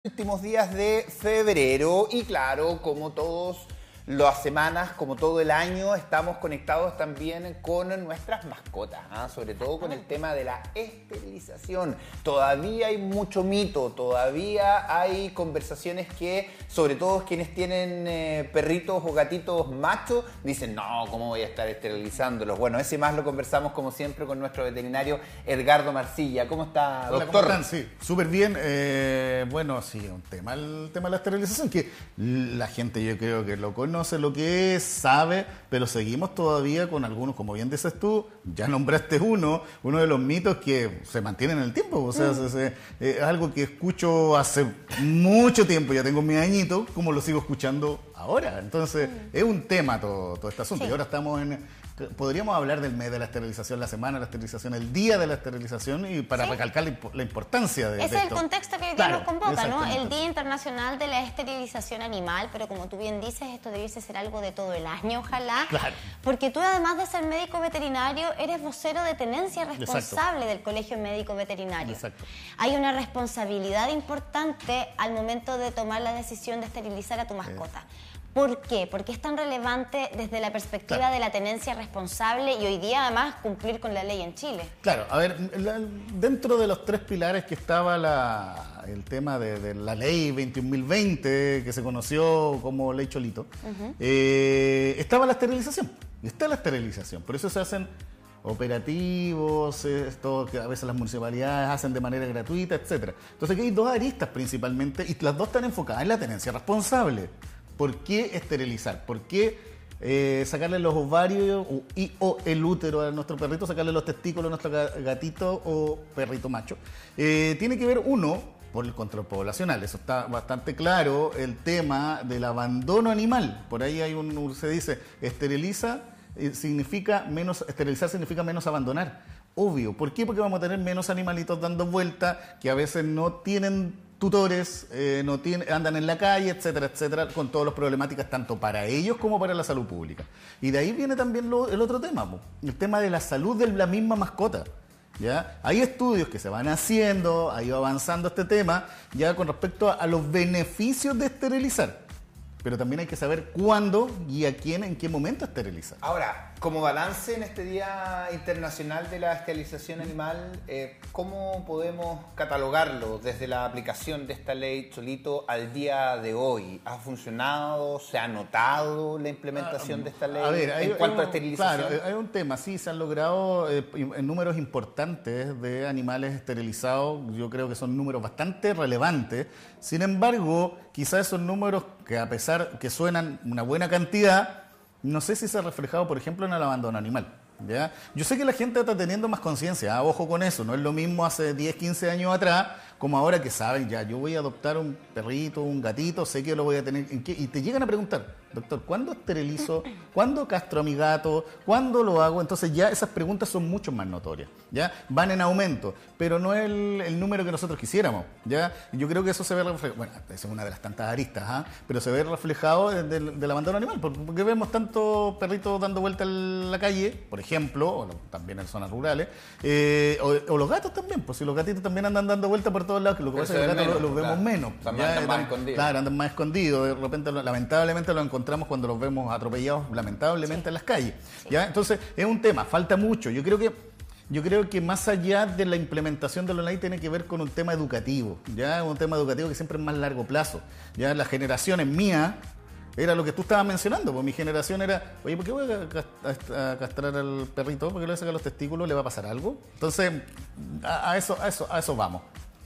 Últimos días de febrero y claro, como todas las semanas, como todo el año, estamos conectados también con nuestras mascotas, sobre todo con el tema de la esterilización. Todavía hay mucho mito, todavía hay conversaciones que, sobre todo quienes tienen perritos o gatitos machos, dicen, no, ¿cómo voy a estar esterilizándolos? Bueno, ese más lo conversamos como siempre con nuestro veterinario Edgardo Marcilla. ¿Cómo está, Hola, doctor? ¿cómo están? Sí, súper bien. Bueno, sí, un tema, el tema de la esterilización, que la gente yo creo que lo conoce, lo que es, sabe, pero seguimos todavía con algunos, como bien dices tú, ya nombraste uno de los mitos que se mantienen en el tiempo. O sea, es algo que escucho hace mucho tiempo, ya tengo mis añitos, como lo sigo escuchando ahora. Entonces, es un tema todo este asunto. Sí. Y ahora estamos podríamos hablar del mes de la esterilización, la semana de la esterilización, el día de la esterilización, y para Sí. recalcar la importancia de Ese es el esto. contexto que hoy día Claro, nos convoca, ¿no? exactamente. El Día Internacional de la Esterilización Animal, pero como tú bien dices, esto debiese ser algo de todo el año, ojalá. Claro. Porque tú, además de ser médico veterinario, eres vocero de tenencia responsable del Colegio Médico Veterinario. Exacto. Hay una responsabilidad importante al momento de tomar la decisión de esterilizar a tu mascota. ¿Por qué? Porque es tan relevante desde la perspectiva Claro. de la tenencia responsable y hoy día además cumplir con la ley en Chile. Claro, a ver, dentro de los tres pilares que estaba el tema de la ley 21.020, que se conoció como ley Cholito, estaba la esterilización. Y está la esterilización. Por eso se hacen operativos, esto que a veces las municipalidades hacen de manera gratuita, etcétera. Entonces aquí hay dos aristas principalmente, y las dos están enfocadas en la tenencia responsable. ¿Por qué esterilizar? ¿Por qué sacarle los ovarios o el útero a nuestro perrito, sacarle los testículos a nuestro gatito o perrito macho? Tiene que ver, uno, por el control poblacional. Eso está bastante claro. El tema del abandono animal. Por ahí se dice, esterilizar significa menos abandonar. Obvio. ¿Por qué? Porque vamos a tener menos animalitos dando vueltas que a veces no tienen tutores, andan en la calle, etcétera, etcétera, con todas las problemáticas tanto para ellos como para la salud pública. Y de ahí viene también el otro tema, el tema de la salud de la misma mascota. ¿Ya? Hay estudios que se van haciendo, ha ido avanzando este tema, ya con respecto a los beneficios de esterilizar. Pero también hay que saber cuándo y a quién, en qué momento esterilizar. Ahora, como balance en este Día Internacional de la Esterilización Animal, ¿cómo podemos catalogarlo desde la aplicación de esta ley Cholito al día de hoy? ¿Ha funcionado? ¿Se ha notado la implementación de esta ley en cuanto a esterilización? Claro, hay un tema, sí, se han logrado números importantes de animales esterilizados. Yo creo que son números bastante relevantes. Sin embargo, quizás esos números, que a pesar que suenan una buena cantidad, no sé si se ha reflejado, por ejemplo, en el abandono animal. ¿Ya? Yo sé que la gente está teniendo más conciencia, ojo con eso, no es lo mismo hace 10, 15 años atrás, como ahora que saben, ya, yo voy a adoptar un perrito, un gatito, sé que lo voy a tener, y te llegan a preguntar, doctor, ¿cuándo esterilizo? ¿Cuándo castro a mi gato? ¿Cuándo lo hago? Entonces ya esas preguntas son mucho más notorias, ¿ya? Van en aumento, pero no es el número que nosotros quisiéramos, ¿ya? Yo creo que eso se ve reflejado, bueno, esa es una de las tantas aristas, pero se ve reflejado del abandono animal, porque vemos tantos perritos dando vuelta en la calle, por ejemplo, o también en zonas rurales, o los gatos también, pues si los gatitos también andan dando vuelta por todos lados, que lo que pasa es que los gatos los vemos menos. Andan más escondidos. Claro, andan más escondidos, de repente lamentablemente los encontramos cuando los vemos atropellados lamentablemente en las calles. ¿Ya? Entonces es un tema, falta mucho. Yo creo que más allá de la implementación de la ley tiene que ver con un tema educativo, ¿ya? Un tema educativo que siempre es más largo plazo. ¿Ya? Las generaciones mías, era lo que tú estabas mencionando, pues mi generación era, oye, ¿por qué voy a castrar al perrito? ¿Por qué le voy a sacar los testículos? ¿Le va a pasar algo? Entonces, a eso vamos.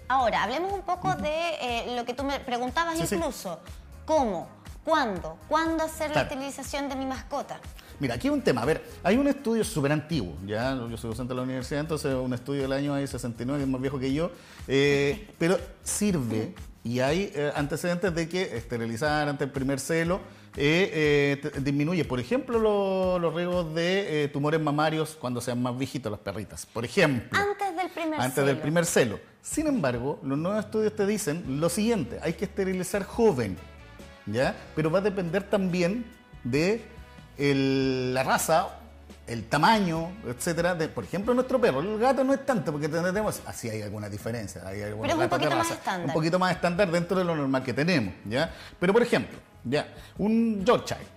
Ahora, hablemos un poco de lo que tú me preguntabas incluso. ¿Cómo? ¿Cuándo? ¿Cuándo hacer la esterilización de mi mascota? Mira, aquí hay un tema. A ver, hay un estudio súper antiguo. Ya, yo soy docente de la universidad, entonces un estudio del año 69, que es más viejo que yo, pero sirve y hay antecedentes de que esterilizar ante el primer celo disminuye, por ejemplo, los riesgos de tumores mamarios cuando sean más viejitos las perritas. Por ejemplo. Antes del primer celo. Sin embargo, los nuevos estudios te dicen lo siguiente: hay que esterilizar joven, ¿ya? Pero va a depender también de la raza el tamaño, etcétera, por ejemplo, nuestro perro. El gato no es tanto, porque tenemos, así hay alguna diferencia. Hay algunos pero es un gatos de poquito más raza, estándar. un poquito más estándar dentro de lo normal que tenemos, ¿ya? Pero, por ejemplo, ya, un Yorkshire.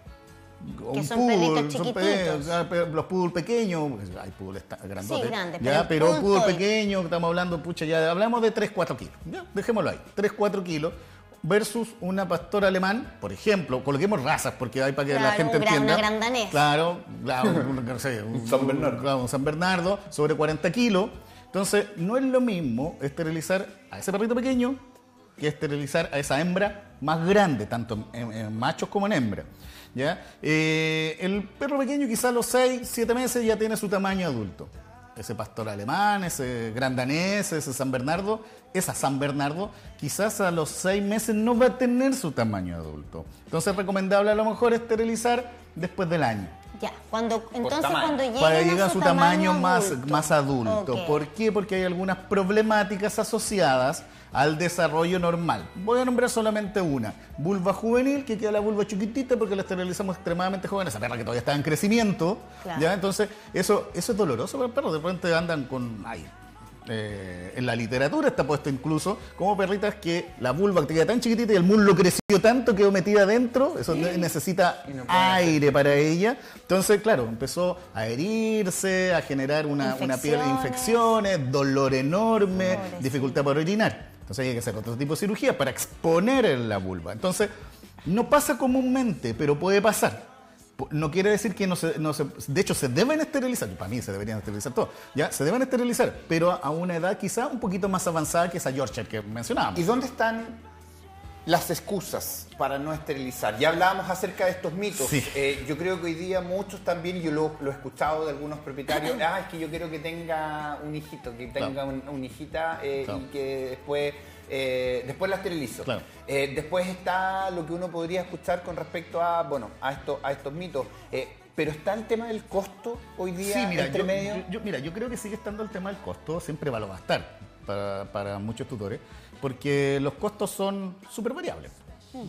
Que son perritos chiquititos. Los poodle pequeños, hay poodles grandotes. Sí, grandes, ya, pero pero el poodle punto pequeño, estamos hablando, pucha, ya hablamos de 3-4 kilos. Ya, dejémoslo ahí, 3-4 kilos. Versus una pastora alemán, por ejemplo, coloquemos razas, porque hay para que la gente entienda. Una gran danés. Claro, no sé, San Bernardo. Claro, un San Bernardo, sobre 40 kilos. Entonces, no es lo mismo esterilizar a ese perrito pequeño que esterilizar a esa hembra más grande, tanto en machos como en hembras. ¿Ya? El perro pequeño quizás a los 6-7 meses ya tiene su tamaño adulto. Ese pastor alemán, ese gran danés, ese San Bernardo, esa San Bernardo, quizás a los 6 meses no va a tener su tamaño adulto. Entonces es recomendable a lo mejor esterilizar después del año. Ya, cuando lleguen Para llegar a su tamaño adulto. más adulto. Okay. ¿Por qué? Porque hay algunas problemáticas asociadas al desarrollo normal. Voy a nombrar solamente una. Vulva juvenil, que queda la vulva chiquitita porque la esterilizamos extremadamente joven. Esa perra que todavía está en crecimiento. Claro. ¿Ya? Entonces, eso es doloroso para el perro. De repente andan con... en la literatura está puesto incluso como perritas que la vulva queda tan chiquitita y el muslo creció tanto, quedó metida adentro, eso necesita aire para ella. Entonces, claro, empezó a herirse, a generar una piel de infecciones, dolor enorme, dificultad para orinar. Entonces hay que hacer otro tipo de cirugía para exponer la vulva. Entonces, no pasa comúnmente, pero puede pasar. No quiere decir que no se... De hecho, se deben esterilizar. Para mí se deberían esterilizar todos. Ya, se deben esterilizar, pero a una edad quizá un poquito más avanzada que esa Yorkshire que mencionábamos. ¿Y dónde están las excusas para no esterilizar? Ya hablábamos acerca de estos mitos. Sí. Yo creo que hoy día muchos también, yo lo he escuchado de algunos propietarios, es que yo quiero que tenga un hijito, que tenga una hijita Claro. y que después la esterilizo. Claro. Después está lo que uno podría escuchar con respecto a estos mitos. Pero está el tema del costo hoy día Sí, mira, entre medio. yo creo que sigue estando el tema del costo, siempre va a estar para muchos tutores, porque los costos son súper variables.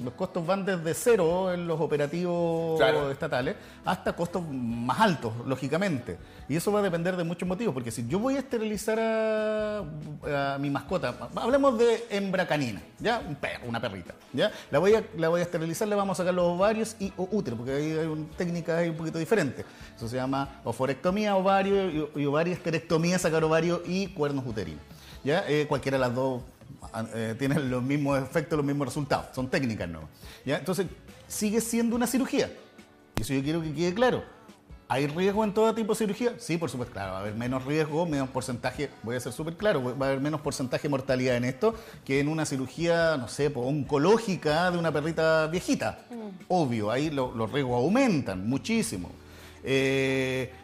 Los costos van desde cero en los operativos Claro. estatales hasta costos más altos, lógicamente. Y eso va a depender de muchos motivos, porque si yo voy a esterilizar a mi mascota, hablemos de hembra canina, ¿ya? Un perro, una perrita, ¿ya? La voy a esterilizar, le vamos a sacar los ovarios y útero, porque ahí hay técnicas un poquito diferentes. Eso se llama oforectomía, ovario y ovarioesterectomía, sacar ovario y cuernos uterinos. ¿Ya? Cualquiera de las dos tienen los mismos efectos, los mismos resultados. Son técnicas, ¿no? ¿Ya? Entonces, sigue siendo una cirugía. Y eso yo quiero que quede claro. ¿Hay riesgo en todo tipo de cirugía? Sí, por supuesto, claro. Va a haber menos riesgo, menos porcentaje, voy a ser súper claro, va a haber menos porcentaje de mortalidad en esto que en una cirugía, no sé, oncológica de una perrita viejita. Obvio, ahí los riesgos aumentan muchísimo.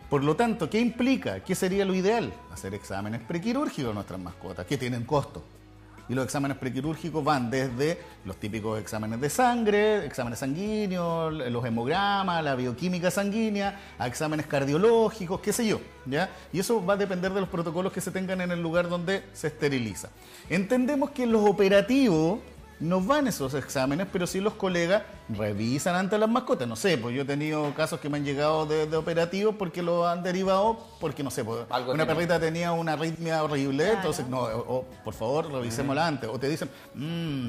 Por lo tanto, ¿qué implica? ¿Qué sería lo ideal? Hacer exámenes prequirúrgicos a nuestras mascotas, que tienen costo. Y los exámenes prequirúrgicos van desde los típicos exámenes de sangre, exámenes sanguíneos, los hemogramas, la bioquímica sanguínea, a exámenes cardiológicos, qué sé yo, ¿ya? Y eso va a depender de los protocolos que se tengan en el lugar donde se esteriliza. Entendemos que en los operativos no van esos exámenes, pero sí los colegas revisan antes las mascotas. No sé, pues yo he tenido casos que me han llegado de operativos porque lo han derivado, porque no sé, pues una perrita tenía una arritmia horrible, claro. Entonces, no, por favor, revisémosla antes. O te dicen,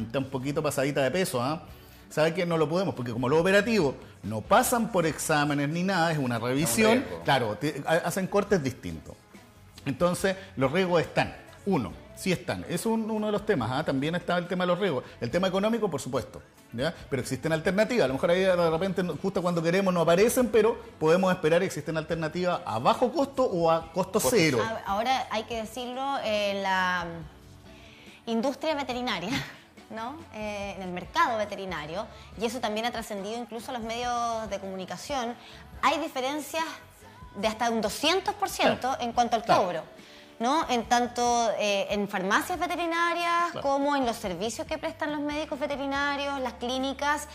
está un poquito pasadita de peso, ¿ah? ¿Sabe que no lo podemos? Porque como los operativos no pasan por exámenes ni nada, es una revisión, claro, hacen cortes distintos. Entonces, los riesgos están. Sí están. Es uno de los temas. También está el tema de los riesgos. El tema económico, por supuesto. ¿Ya? Pero existen alternativas. A lo mejor ahí de repente, justo cuando queremos, no aparecen, pero podemos esperar que existen alternativas a bajo costo o a costo cero. Ahora hay que decirlo, la industria veterinaria, ¿no? En el mercado veterinario, y eso también ha trascendido incluso a los medios de comunicación, hay diferencias de hasta un 200% en cuanto al cobro. ¿no? En tanto en farmacias veterinarias Claro. como en los servicios que prestan los médicos veterinarios, las clínicas,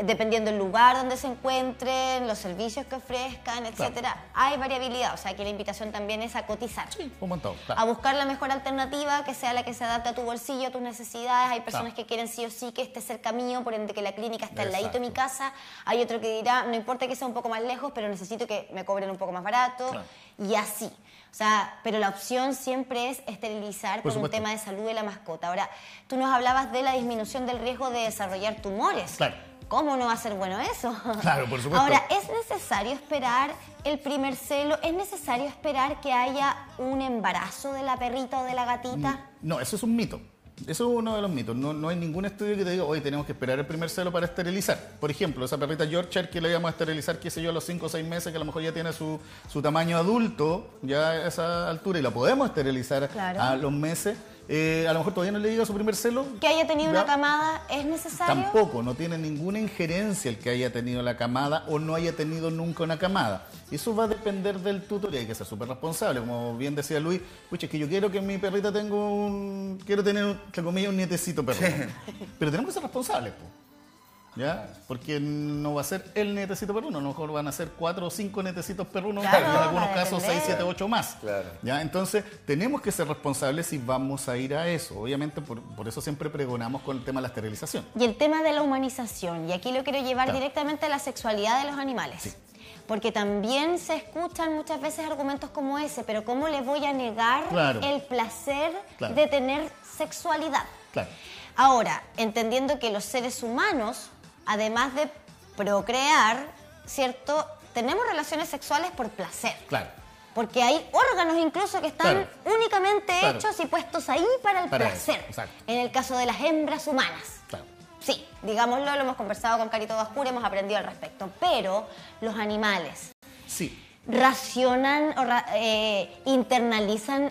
dependiendo del lugar donde se encuentren, los servicios que ofrezcan, etcétera. Hay variabilidad, o sea que la invitación también es a cotizar. Un montón, A claro. buscar la mejor alternativa, que sea la que se adapte a tu bolsillo, a tus necesidades. Hay personas Claro. que quieren sí o sí que esté cerca mío, por ende que la clínica está al ladito de mi Exacto. casa. Hay otro que dirá, no importa que sea un poco más lejos, pero necesito que me cobren un poco más barato. Claro. Y así. O sea, pero la opción siempre es esterilizar por un supuesto. tema de salud de la mascota. Ahora, tú nos hablabas de la disminución del riesgo de desarrollar tumores. Claro. ¿Cómo no va a ser bueno eso? Claro, por supuesto. Ahora, ¿es necesario esperar el primer celo? ¿Es necesario esperar que haya un embarazo de la perrita o de la gatita? No, eso es un mito. Eso es uno de los mitos. No hay ningún estudio que te diga, hoy tenemos que esperar el primer celo para esterilizar. Por ejemplo, esa perrita Yorkshire que le íbamos a esterilizar, qué sé yo, a los 5 o 6 meses, que a lo mejor ya tiene su tamaño adulto, ya a esa altura, y la podemos esterilizar Claro. a los meses. A lo mejor todavía no le llega su primer celo. ¿Que haya tenido Ya. una camada es necesario? Tampoco, no tiene ninguna injerencia el que haya tenido la camada o no haya tenido nunca una camada. Eso va a depender del tutor y hay que ser súper responsable. Como bien decía Luis, pucha, es que yo quiero que mi perrita tenga quiero tener, entre comillas, un nietecito perruno. Pero tenemos que ser responsables, po. ¿Ya? Porque no va a ser el nietecito perruno, a lo mejor van a ser 4 o 5 nietecitos perrunos, Claro, y en algunos va a casos 6, depender. 7, 8 más. Claro. ¿Ya? Entonces, tenemos que ser responsables y vamos a ir a eso. Obviamente, por eso siempre pregonamos con el tema de la esterilización. Y el tema de la humanización, y aquí lo quiero llevar Claro. directamente a la sexualidad de los animales. Sí. Porque también se escuchan muchas veces argumentos como ese, pero ¿cómo le voy a negar Claro. el placer Claro. de tener sexualidad? Claro. Ahora, entendiendo que los seres humanos, además de procrear, ¿cierto? Tenemos relaciones sexuales por placer. Claro. Porque hay órganos incluso que están Claro. únicamente Claro. hechos y puestos ahí para el Para placer. eso, exacto. En el caso de las hembras humanas. Claro. Sí, digámoslo, lo hemos conversado con Carito Bascura, hemos aprendido al respecto. Pero los animales Sí. racionan o internalizan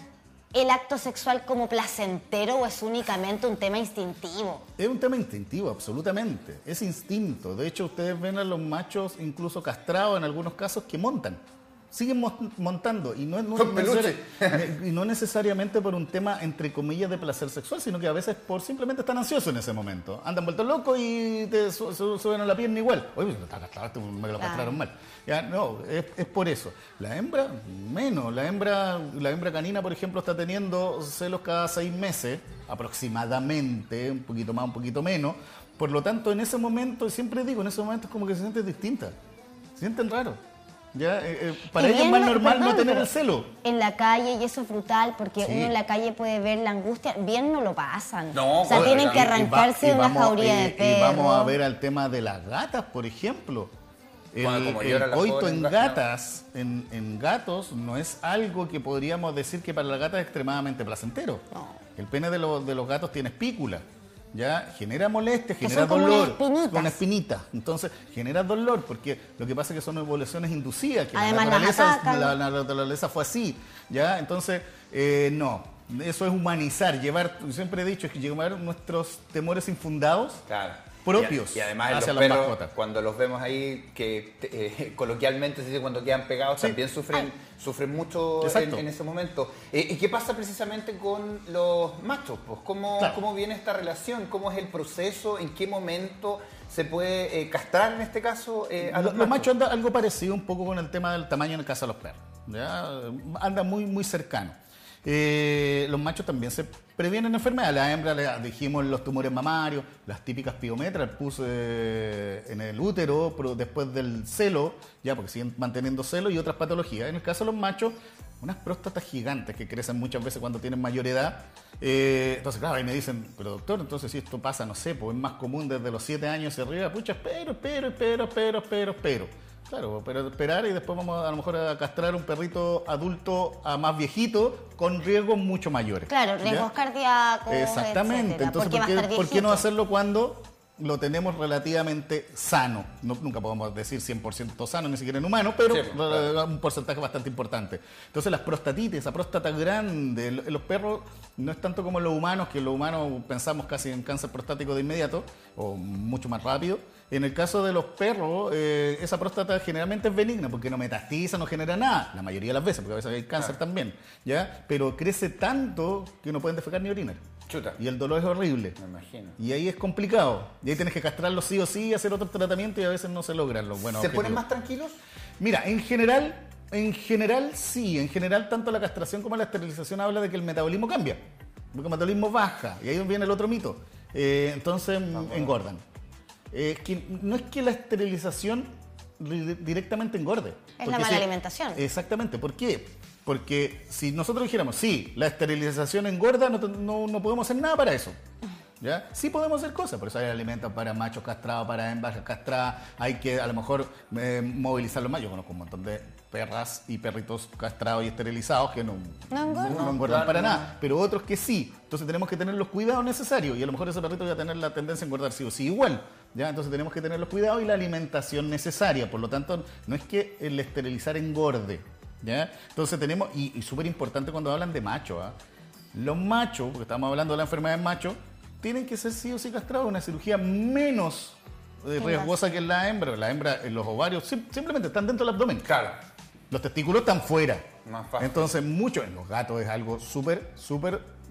el acto sexual como placentero o es únicamente un tema instintivo. Es un tema instintivo, absolutamente. Es instinto. De hecho, ustedes ven a los machos, incluso castrados en algunos casos, que montan. Siguen montando. Y no, Con peluche. y no necesariamente por un tema, entre comillas, de placer sexual, sino que a veces por simplemente están ansiosos en ese momento. Andan vueltos locos y te suben a la pierna igual. Oye, está castrado, me lo castraron mal. Ya, no, es por eso. La hembra, menos. La hembra canina, por ejemplo, está teniendo celos cada 6 meses, aproximadamente, un poquito más, un poquito menos. Por lo tanto, en ese momento, siempre digo, en ese momento es como que se sienten distintas. Se sienten raros. Ya, para Y ellos es bien, más normal perdón, no tener pero el celo. En la calle, y eso es brutal, porque Sí. uno en la calle puede ver la angustia, bien no lo pasan. No, o sea, pues, tienen que y arrancarse de una jauría de perros. Y vamos a ver al tema de las gatas, por ejemplo. Como llora El la coito pobre en gata. gatas, en gatos, no es algo que podríamos decir que para la gata es extremadamente placentero. No. El pene de los gatos tiene espícula. Ya genera molestia, Que genera son como dolor. unas espinitas. Con espinita. Entonces, genera dolor, porque lo que pasa es que son evoluciones inducidas, que Además, la las naturaleza, atacan. la naturaleza fue así. ¿Ya? Entonces, no. Eso es humanizar, yo siempre he dicho, es que llevar nuestros temores infundados Claro. propios Y además hacia los las perros, mascotas. cuando los vemos ahí, que coloquialmente se dice cuando quedan pegados, Sí. también sufren mucho Exacto. en ese momento. ¿Y qué pasa precisamente con los machos? Pues, Claro. ¿cómo viene esta relación? ¿Cómo es el proceso? ¿En qué momento se puede castrar, en este caso, a Los machos anda algo parecido un poco con el tema del tamaño en el caso de los perros. ¿Ya? Anda muy, muy cercano. Los machos también se previenen enfermedades. La hembra, le dijimos los tumores mamarios, las típicas piometras, el pus en el útero, pero después del celo, ya porque siguen manteniendo celo y otras patologías. En el caso de los machos, unas próstatas gigantes que crecen muchas veces cuando tienen mayor edad. Entonces, claro, ahí me dicen, pero doctor, entonces si esto pasa, no sé, pues es más común desde los 7 años hacia arriba, pucha, espero. Claro, pero esperar y después vamos a lo mejor a castrar un perrito adulto a más viejito con riesgos mucho mayores. Claro, ¿ya? riesgos cardíacos, Exactamente. etcétera, Entonces, porque va a estar ¿por qué no viejito? hacerlo cuando lo tenemos relativamente sano? Nunca podemos decir 100% sano, ni siquiera en humano, pero Sí, claro. un porcentaje bastante importante. Entonces, las prostatitis, esa próstata grande, en los perros no es tanto como en los humanos, que los humanos pensamos casi en cáncer prostático de inmediato, o mucho más rápido. En el caso de los perros, esa próstata generalmente es benigna porque no metastiza, no genera nada, la mayoría de las veces, porque a veces hay cáncer también, ¿ya? Pero crece tanto que no pueden defecar ni orinar. Chuta. Y el dolor es horrible. Me imagino. Y ahí es complicado. Y ahí tienes que castrarlos sí o sí, hacer otro tratamiento y a veces no se logran los buenos ¿Se objetivos. ponen más tranquilos? Mira, en general sí. En general tanto la castración como la esterilización habla de que el metabolismo cambia. Porque el metabolismo baja. Y ahí viene el otro mito. Entonces engordan. No es que la esterilización directamente engorde. Es la mala alimentación. Exactamente. ¿Por qué? Porque si nosotros dijéramos, sí, la esterilización engorda, no podemos hacer nada para eso. ¿Ya? Sí podemos hacer cosas, por eso hay alimentos para machos castrados, para hembras castradas, hay que a lo mejor movilizarlos más. Yo conozco un montón de perras y perritos castrados y esterilizados que no engordan para nada, pero otros que sí. Entonces tenemos que tener los cuidados necesarios y a lo mejor ese perrito va a tener la tendencia a engordar sí o sí igual. ¿Ya? Entonces tenemos que tener los cuidados y la alimentación necesaria. Por lo tanto, no es que el esterilizar engorde. ¿Ya? Entonces tenemos, y súper importante cuando hablan de macho, ¿eh? Los machos, porque estamos hablando de la enfermedad en macho, tienen que ser sí o sí castrados, una cirugía menos riesgosa que la hembra. La hembra, los ovarios simplemente están dentro del abdomen. Claro. Los testículos están fuera. Más fácil. Entonces, en los gatos es algo súper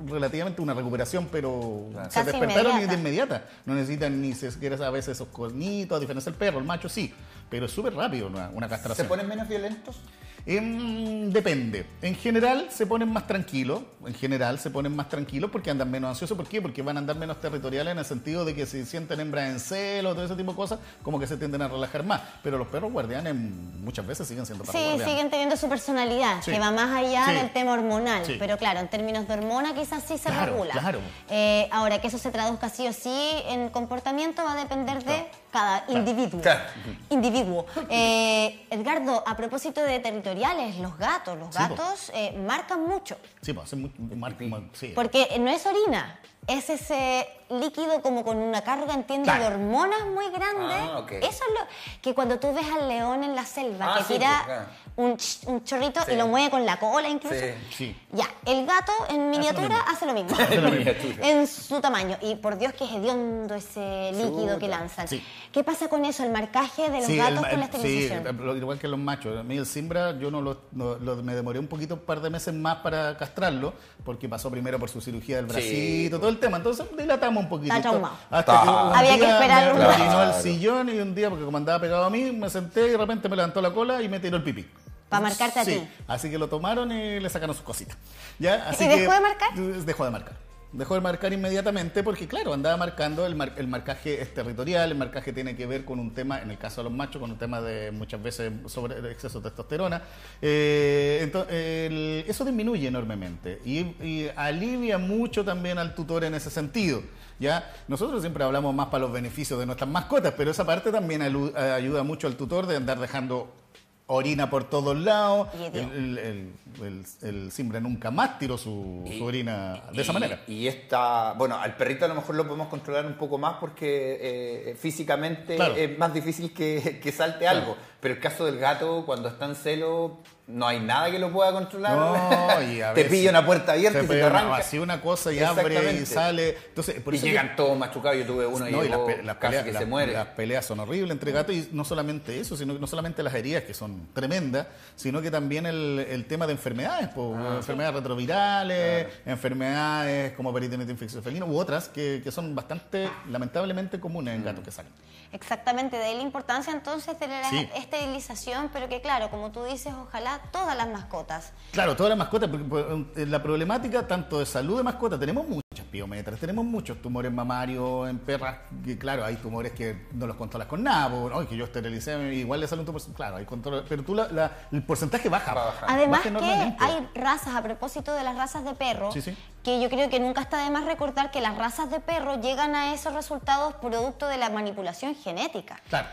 relativamente una recuperación, pero se Casi despertaron inmediata. de inmediata. No necesitan ni siquiera a veces esos cornitos, a diferencia del perro, el macho sí, pero es súper rápido una ¿Se castración. ponen menos violentos? Depende. En general se ponen más tranquilos. Porque andan menos ansiosos. ¿Por qué? Porque van a andar menos territoriales en el sentido de que si sienten hembras en celo, todo ese tipo de cosas, como que se tienden a relajar más. Pero los perros guardianes muchas veces siguen siendo perros Sí, guardianes. siguen teniendo su personalidad, Sí. que va más allá Sí. del tema hormonal. Sí. Pero claro, en términos de hormona quizás sí se Claro, regula. claro. Ahora, que eso se traduzca sí o sí en comportamiento va a depender de cada individuo. Claro. Individuo. Edgardo, a propósito de territoriales, los gatos marcan mucho. Sí, pues hacen sí. Porque no es orina, es ese líquido como con una carga, entiendo, Claro. de hormonas muy grande. Ah, ok. Eso es lo que cuando tú ves al león en la selva, que Sí, tira pues, claro. un chorrito Sí. y lo mueve con la cola incluso. Sí. Sí. Ya, el gato en miniatura hace lo mismo. Miniatura. En su tamaño. Y por Dios que es hediondo ese líquido que lanzan. Sí. ¿Qué pasa con eso, el marcaje de los Sí, gatos con la esterilización? Sí, igual que los machos. A mí el Simbra, yo me demoré un poquito, un par de meses más para castrarlo, porque pasó primero por su cirugía del bracito, todo el tema. Entonces dilatamos un poquitito. Está traumado. Hasta que un Había que día esperar un me rato. orinó el sillón y un día, porque como andaba pegado a mí, me senté y de repente me levantó la cola y me tiró el pipí. Para marcarte a Sí, ti. así que lo tomaron y le sacaron sus cositas. ¿Ya? Así ¿Y dejó de marcar? Dejó de marcar. Dejó de marcar inmediatamente porque, claro, andaba marcando, el marcaje es territorial, el marcaje tiene que ver con un tema, en el caso de los machos, con un tema de muchas veces sobre el exceso de testosterona. Eso disminuye enormemente y alivia mucho también al tutor en ese sentido. ¿Ya? Nosotros siempre hablamos más para los beneficios de nuestras mascotas, pero esa parte también ayuda mucho al tutor de andar dejando orina por todos lados. Y hediondo. El Simbra nunca más tiró su orina de esa manera. Y al perrito a lo mejor lo podemos controlar un poco más porque físicamente Claro. es más difícil que salte algo. Pero el caso del gato, cuando está en celo, no hay nada que lo pueda controlar. No, y a te veces pilla una puerta abierta y se te pega arranca. así una cosa y abre y Exactamente. sale. Entonces, por Y eso llegan todos machucados. Yo tuve uno y no, y llegó las casi peleas, que se muere. las peleas son horribles entre gatos y no solamente eso, sino que no solamente las heridas que son tremendas, sino que también el tema de enfermedades, enfermedades retrovirales, enfermedades como peritonitis infecciosa felina u otras que son bastante lamentablemente comunes en gatos que salen. Exactamente, de ahí la importancia entonces de la Sí. esterilización, pero que claro, como tú dices, ojalá todas las mascotas. Claro, todas las mascotas, porque la problemática tanto de salud de mascotas, tenemos muchas piometras, tenemos muchos tumores mamarios en perras, que claro, hay tumores que no los controlas con nada, ¿no? Y que yo esterilicé, igual le sale un tumor, claro, hay control, pero el porcentaje baja. Va a bajar. Además Baja que enormemente. hay razas, a propósito de las razas de perro, Sí, sí. que yo creo que nunca está de más recordar que las razas de perro llegan a esos resultados producto de la manipulación genética. Claro,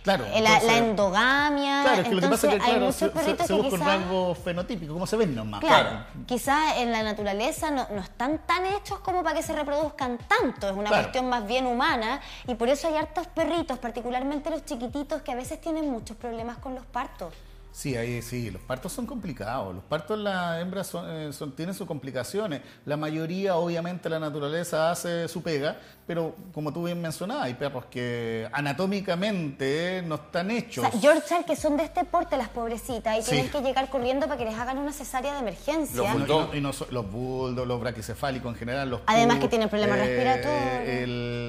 claro. La entonces, endogamia, claro, es que lo que pasa entonces es que hay claro, muchos perritos se que busca un quizás... rasgo fenotípico, como se ven nomás. Claro, quizás en la naturaleza no están tan hechos como para que se reproduzcan tanto, es una Claro. cuestión más bien humana y por eso hay hartos perritos, particularmente los chiquititos, que a veces tienen muchos problemas con los partos. Sí, los partos son complicados. Los partos las hembras tienen sus complicaciones. La mayoría, obviamente, la naturaleza hace su pega, pero como tú bien mencionabas, hay perros que anatómicamente no están hechos. O sea, Yorkshire, que son de este porte, las pobrecitas, y Sí. tienen que llegar corriendo para que les hagan una cesárea de emergencia. Los bulldog. Los bulldogs, los braquicefálicos en general, los Además pug, que tienen problemas respiratorios.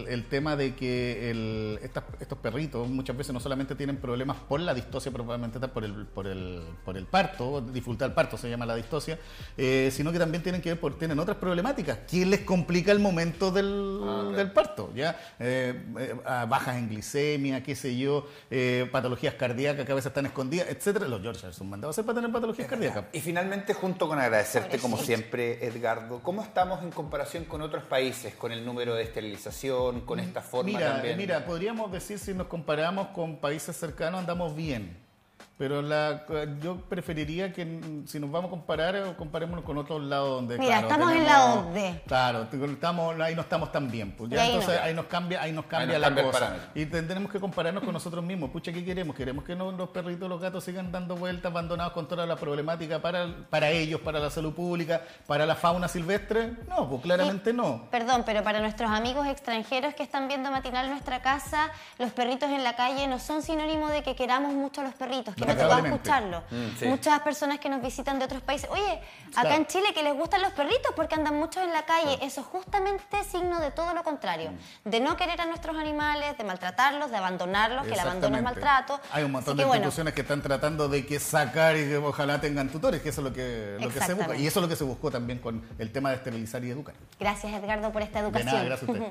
El tema de que estos perritos muchas veces no solamente tienen problemas por la distosia propiamente tal, por el parto, dificultad del parto se llama la distosia, sino que también tienen otras problemáticas que les complica el momento del parto, ¿ya? Bajas en glicemia, qué sé yo, patologías cardíacas que a veces están escondidas, etcétera. Los Yorkshire son mandados a hacer para tener patologías cardíacas. Y finalmente, junto con agradecerte, como Pobrecito. siempre, Edgardo, ¿cómo estamos en comparación con otros países, con el número de esterilización, con esta forma también? Mira, podríamos decir, si nos comparamos con países cercanos, andamos bien. Pero yo preferiría que si nos vamos a comparar, comparémonos con otros lados donde... Mira, claro, estamos en tenemos- la OCDE. Claro, ahí no estamos tan bien. Pues, ya, Y ahí entonces no. ahí nos cambia Ahí nos la cambia el cosa. parámetro. Y tenemos que compararnos con nosotros mismos. Pucha, ¿qué queremos? ¿Queremos que los perritos, los gatos sigan dando vueltas, abandonados con toda la problemática para ellos, para la salud pública, para la fauna silvestre? No, pues claramente no. Perdón, pero para nuestros amigos extranjeros que están viendo Matinal Nuestra Casa, los perritos en la calle no son sinónimo de que queramos mucho a los perritos, que me tocó Lamentablemente. escucharlo. Sí. Muchas personas que nos visitan de otros países, oye, acá Claro. en Chile que les gustan los perritos porque andan muchos en la calle, eso es justamente signo de todo lo contrario, de no querer a nuestros animales, de maltratarlos, de abandonarlos, que el abandono es Exactamente. maltrato. Hay un montón Así de que, bueno, instituciones que están tratando de que sacar y que ojalá tengan tutores, que eso es lo que se busca. Exactamente. Y eso es lo que se buscó también con el tema de esterilizar y educar. gracias Edgardo por esta De educación. nada, gracias a usted.